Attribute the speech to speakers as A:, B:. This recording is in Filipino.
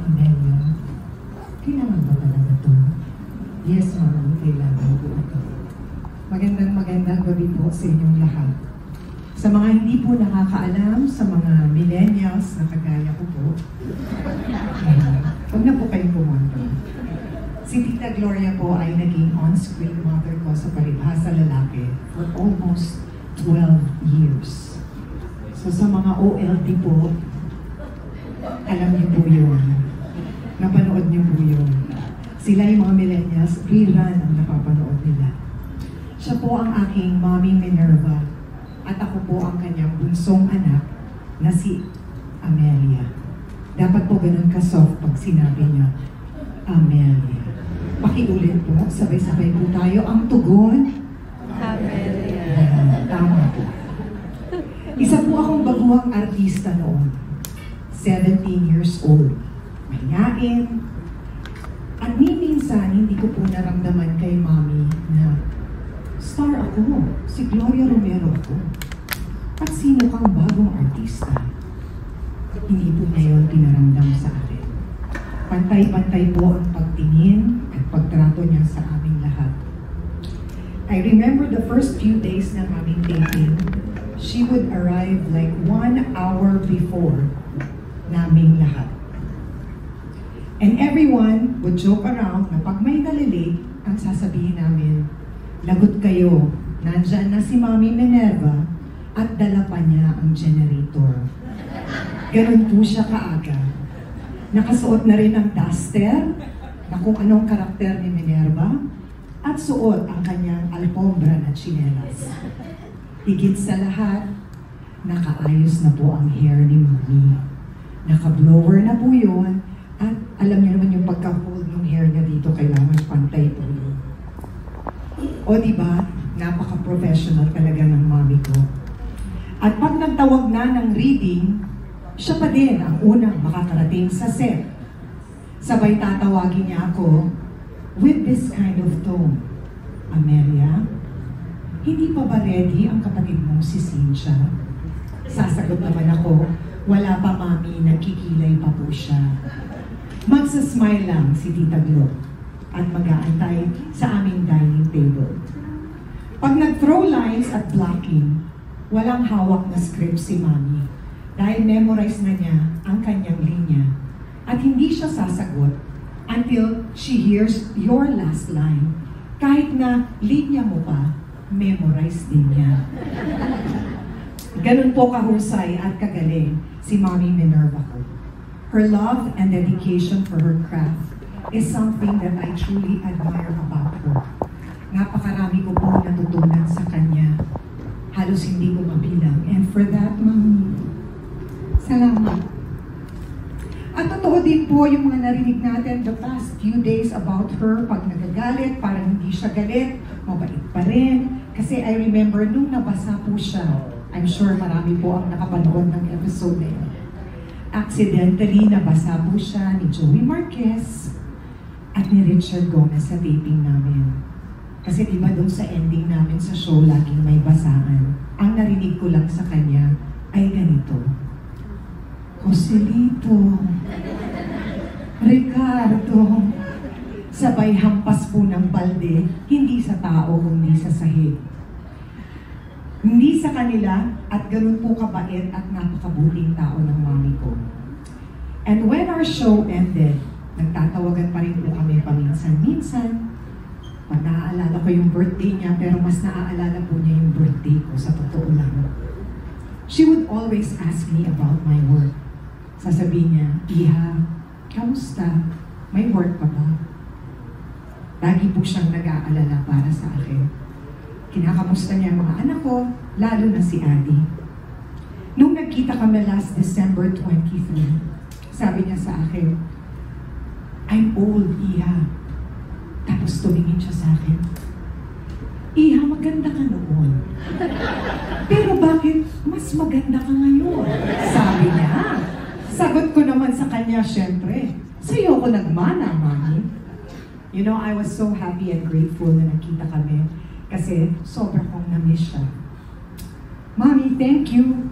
A: Amelia, kailangan ba talaga ito? Yes, Mami, kailangan po ito. Magandang gabi po sa inyong lahat. Sa mga hindi po nakakaalam, sa mga millennials na kagaya ko po, huwag na po kayong pumunta. Si Tita Gloria po ay naging on-screen mother ko sa Palibhasa Lalaki for almost 12 years. So sa mga OLT po, alam niyo po yun. Napanood niyo po yun. Sila yung mga millennials, rerun ang napapanood nila. Siya po ang aking Mommy Minerva at ako po ang kanyang bunsong anak na si Amelia. Dapat po ganun ka-soft pag sinabi niya, Amelia. Pakiulit po, sabay-sabay po tayo. Ang tugon, Amelia. Tama po. Isa po akong baguhang artista noon. 17 years old. Mahingain. At minsan, hindi ko po naramdaman kay Mommy na star ako. Si Gloria Romero ako. At sino kang bagong artista? Hindi po niya yun pinaramdam sa akin. Pantay-pantay po ang pagtingin at pagtrato niya sa aming lahat. I remember the first few days ng aming dating, she would arrive like 1 hour before naming lahat. And everyone would joke around na pag may nalilate, ang sasabihin namin, lagot kayo, nandyan na si Mommy Minerva at dala pa niya ang generator. Ganun po siya kaaga. Nakasuot na rin ang duster na kung anong karakter ni Minerva at suot ang kanyang alpombra na tsinelas. Higit sa lahat, nakaayos na po ang hair ni Mommy. Naka-blower na po yun at alam niyo naman yung pagka-hold ng hair niya dito, kailangan pantay po yun. O diba, napaka-professional talaga ng Mommy ko. At pag nagtawag na ng reading, siya pa din ang unang makakarating sa set. Sabay tatawagin niya ako with this kind of tone. Amelia, hindi pa ba ready ang kapatid mong si Cynthia? Sasagot naman ako, wala pa Mami, nagkikilay pa po siya. Magsasmile lang si Tita Glo at mag-aantay sa aming dining table. Pag nag-throw lines at blocking, walang hawak na script si Mami dahil memorize na niya ang kanyang linya at hindi siya sasagot until she hears your last line. Kahit na linya mo pa, memorize din niya. Ganun po kahusay at kagaling si Mommy Minerva ko. Her love and dedication for her craft is something that I truly admire about her. Napakarami ko po natutunan sa kanya. Halos hindi ko mabilang. And for that, Mommy, salamat. At totoo din po yung mga narinig natin the past few days about her. Pag nagagalit, parang hindi siya galit, mabait pa rin. Kasi I remember nung nabasa po siya, I'm sure marami po ang nakapanood ng episode na yun. Accidentally, nabasa po siya ni Joey Marquez at ni Richard Gomez sa taping namin. Kasi diba doon sa ending namin sa show, laging may basaan. Ang narinig ko lang sa kanya ay ganito. Joselito, Ricardo, sabay hampas po ng balde, hindi sa tao, kundi sa sahig. Hindi sa kanila, at ganun po kabait at napakabuting tao ng Mommy ko. And when our show ended, nagtatawagan pa rin po kami paminsan-minsan. Pag naaalala ko yung birthday niya, pero mas naaalala po niya yung birthday ko, sa totoo lang. She would always ask me about my work. Sasabihin niya, Iha, kamusta? May work pa ba? Lagi po siyang nag-aalala para sa akin. Kinakamusta niya ang mga anak ko, lalo na si Adi. Nung nagkita kami last December 23, sabi niya sa akin, I'm old, Iha. Tapos tumingin siya sa akin, Iha, maganda ka noon. Pero bakit mas maganda ka ngayon? Sabi niya. Sagot ko naman sa kanya, syempre, sa'yo ko nagmana, Mommy. You know, I was so happy and grateful na nakita kami kasi sobra kong na-miss siya. Mommy, thank you